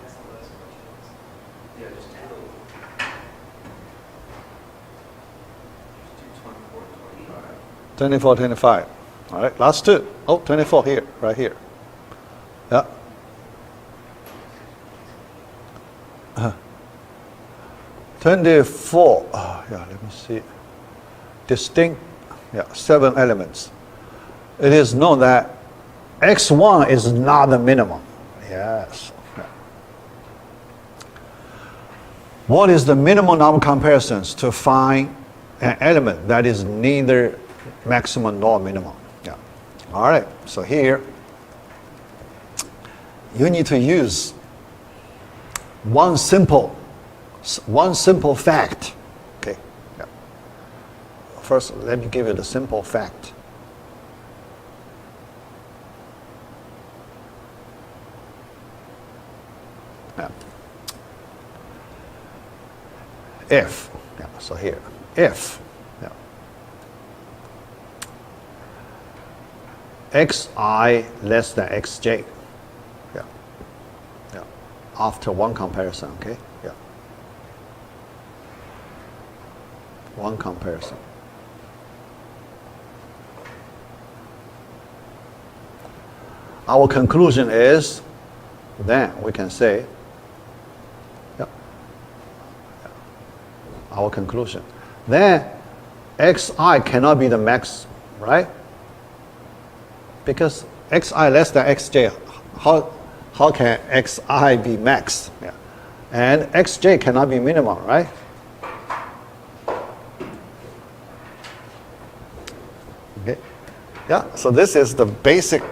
That's the last question. Yeah, just do 24, 25. 24, 25. All right, last 2. Oh, 24 here, right here. Yeah. 24. Yeah, let me see. Distinct. Yeah, 7 elements. It is known that x1 is not the minimum. Yes. Yeah. What is the minimum number of comparisons to find an element that is neither maximum nor minimum? Yeah. All right. So here, you need to use one simple fact. Okay. Yeah. First, let me give you the simple fact. Yeah. If, yeah, so here, if, yeah, xi less than xj, yeah, yeah, after one comparison, okay, yeah, one comparison. Our conclusion is, then we can say, yeah, our conclusion. Then xi cannot be the max, right? Because xi less than xj, how can xi be max? Yeah. And xj cannot be minimum, right? Okay. Yeah, so this is the basic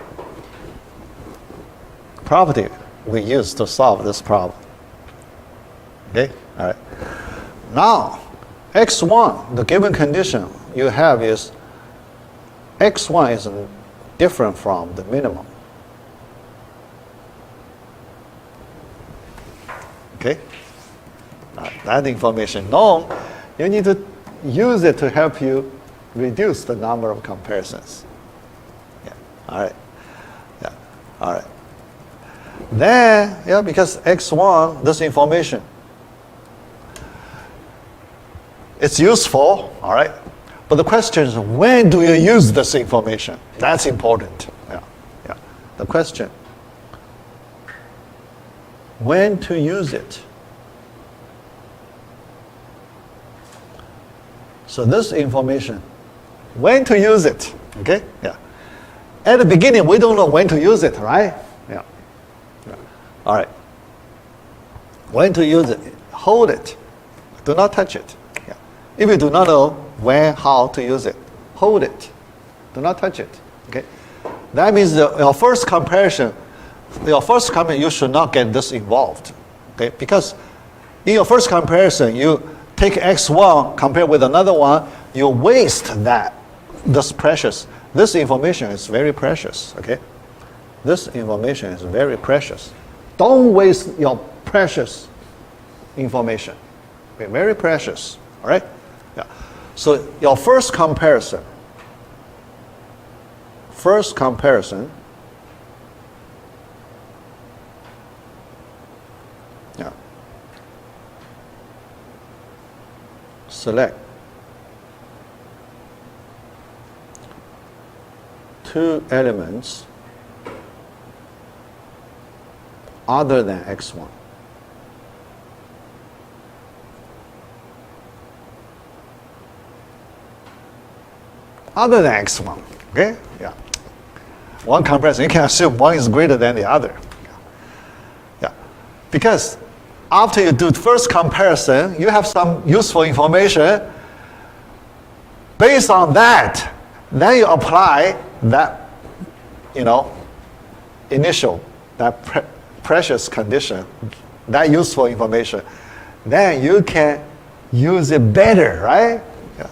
property we use to solve this problem. Okay, all right. Now, x1, the given condition you have is x1 is different from the minimum. Okay, that information known, you need to use it to help you reduce the number of comparisons. Yeah, all right. Yeah, all right. Then, yeah, because x1, this information, it's useful, all right? But the question is, when do you use this information? That's important. Yeah, yeah. The question, when to use it? So this information, when to use it, okay? Yeah. At the beginning, we don't know when to use it, right? Yeah. Yeah. All right. When to use it? Hold it. Do not touch it. Yeah. If you do not know when, how to use it, hold it. Do not touch it. Okay. That means your first comparison, you should not get this involved. Okay. Because in your first comparison, you take x1 compare with another one, you waste this precious. This information is very precious. Okay. This information is very precious. Don't waste your precious information. Okay, very precious. All right? Yeah. So your first comparison. Yeah. Select 2 elements other than x1. other than x1. Okay? Yeah. One comparison, you can assume one is greater than the other. Yeah. Because after you do the first comparison, you have some useful information. Based on that, then you apply that, initial, that precious condition, that useful information. Then you can use it better, right? Yeah.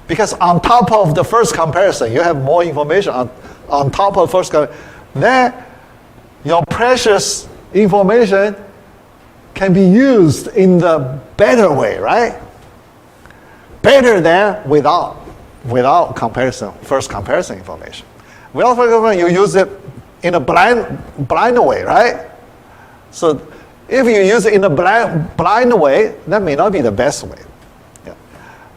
Because on top of the first comparison, you have more information on top of first comparison. Then your precious information can be used in the better way, right? Better than without comparison, first comparison information. Without first comparison, you use it in a blind way, right? So if you use it in a blind way, that may not be the best way. Yeah.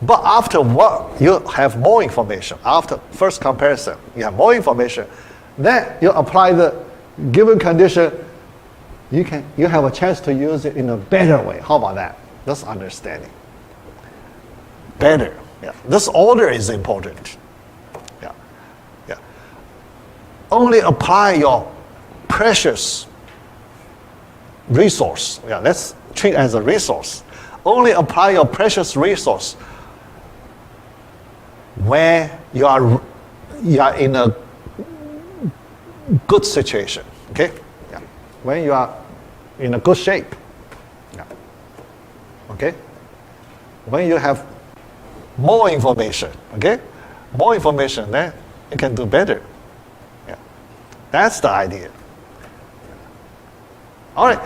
But after what, you have more information. After first comparison, you have more information. Then you apply the given condition. You have a chance to use it in a better way. How about that? That's understanding. Better. Yeah. This order is important. Yeah. Yeah. Only apply your precious resource. Yeah, let's treat it as a resource. Only apply your precious resource when you are in a good situation. Okay? Yeah. When you are in a good shape. Yeah. Okay? When you have more information, okay? More information, then you can do better. Yeah. That's the idea. All right.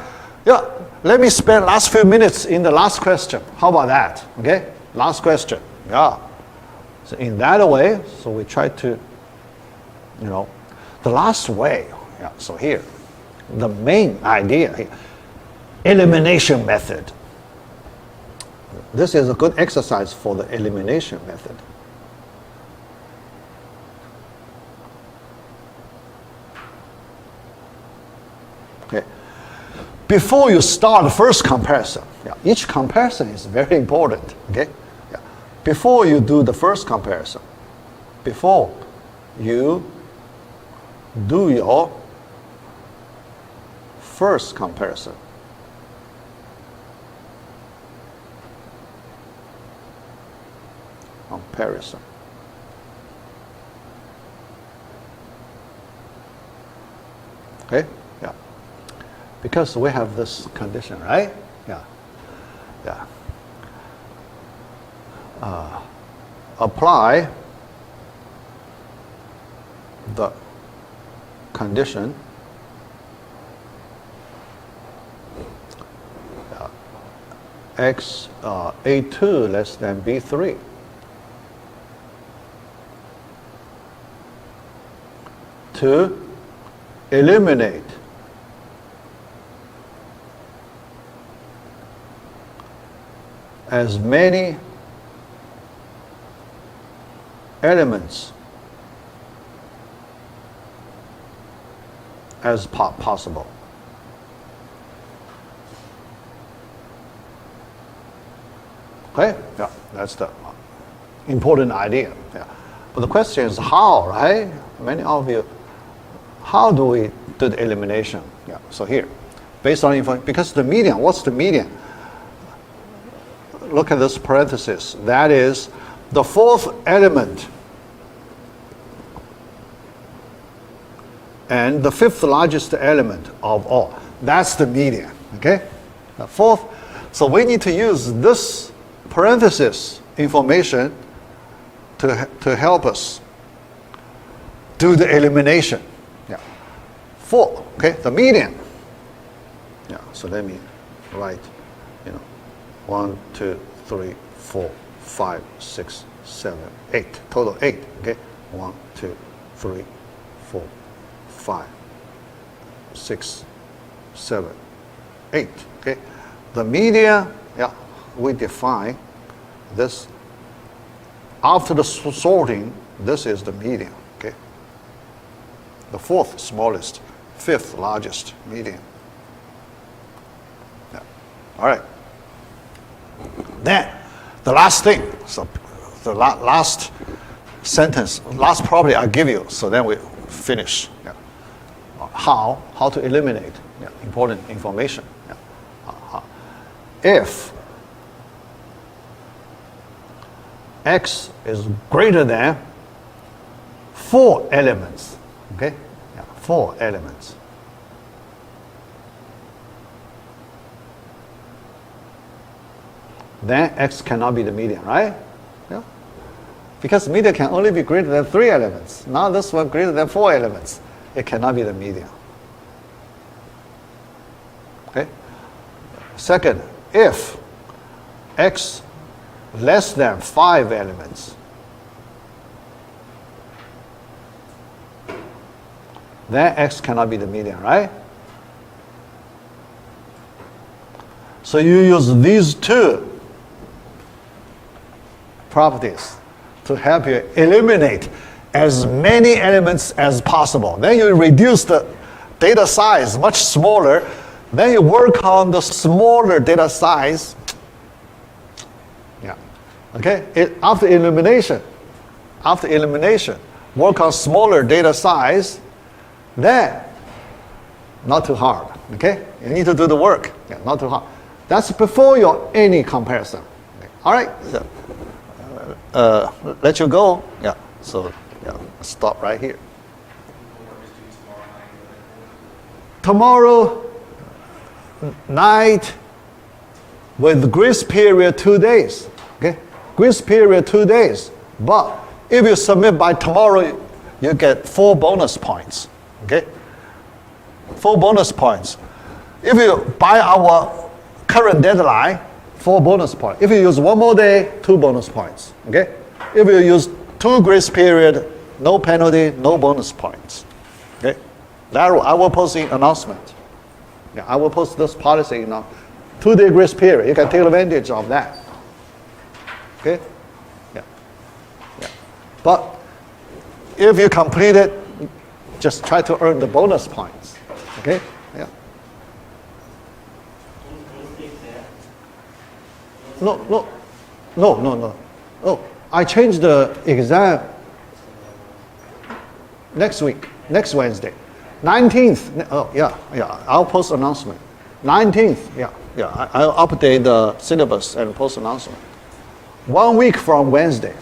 Yeah. Let me spend last few minutes in the last question. How about that? Okay? Last question. Yeah. So in that way, so we try to, the last way. Yeah. So here, the main idea here, elimination method. This is a good exercise for the elimination method. Okay. Before you start the first comparison, each comparison is very important. Okay. Yeah. Before you do the first comparison, before you do your first comparison, okay, yeah, because we have this condition, right? Yeah, yeah. Apply the condition x A2 less than B3. To eliminate as many elements as possible. Okay? Yeah, that's the important idea. Yeah. But the question is how, right? Many of you, how do we do the elimination? Yeah. So here, based on information, because the median, what's the median? Look at this parenthesis. That is the fourth element and the fifth largest element of all. That's the median. Okay? The fourth. So we need to use this parenthesis information to help us do the elimination. Yeah. 4, okay, the median. Yeah, so let me write, 1, 2, 3, 4, 5, 6, 7, 8. Total 8, okay? 1, 2, 3, 4, 5, 6, 7, 8, okay? The median, yeah, we define this. After the sorting, this is the median, okay? The fourth smallest, fifth largest median. Yeah. All right. Then, the last thing. So the last sentence, last property I give you, so then we finish. Yeah. How to eliminate important information. Yeah. If x is greater than 4 elements, okay? Yeah, 4 elements. Then x cannot be the median, right? Yeah. Because median can only be greater than 3 elements. Now this one greater than 4 elements. It cannot be the median. Okay? Second, if x less than 5 elements, then x cannot be the median, right? So you use these 2 properties to help you eliminate as many elements as possible. Then you reduce the data size much smaller. Then you work on the smaller data size. Yeah. Okay? After elimination, work on smaller data size. Then, not too hard. Okay? You need to do the work. Yeah, not too hard. That's before your any comparison. Okay. All right. So, let you go. Yeah. So, yeah, stop right here. Tomorrow night with grace period 2 days. Okay? Grace period 2 days. But if you submit by tomorrow, you get 4 bonus points. Okay? 4 bonus points. If you by our current deadline, 4 bonus points. If you use 1 more day, 2 bonus points. Okay? If you use 2 grace period, no penalty, no bonus points. Okay? That I will post in announcement. Yeah, I will post this policy now. 2-day grace period. You can take advantage of that. Okay? Yeah. Yeah. But if you complete it, just try to earn the bonus points. Okay? Yeah. No. Oh, I changed the exam next week, next Wednesday. 19th, oh yeah, I'll post announcement. 19th, I'll update the syllabus and post announcement. 1 week from Wednesday.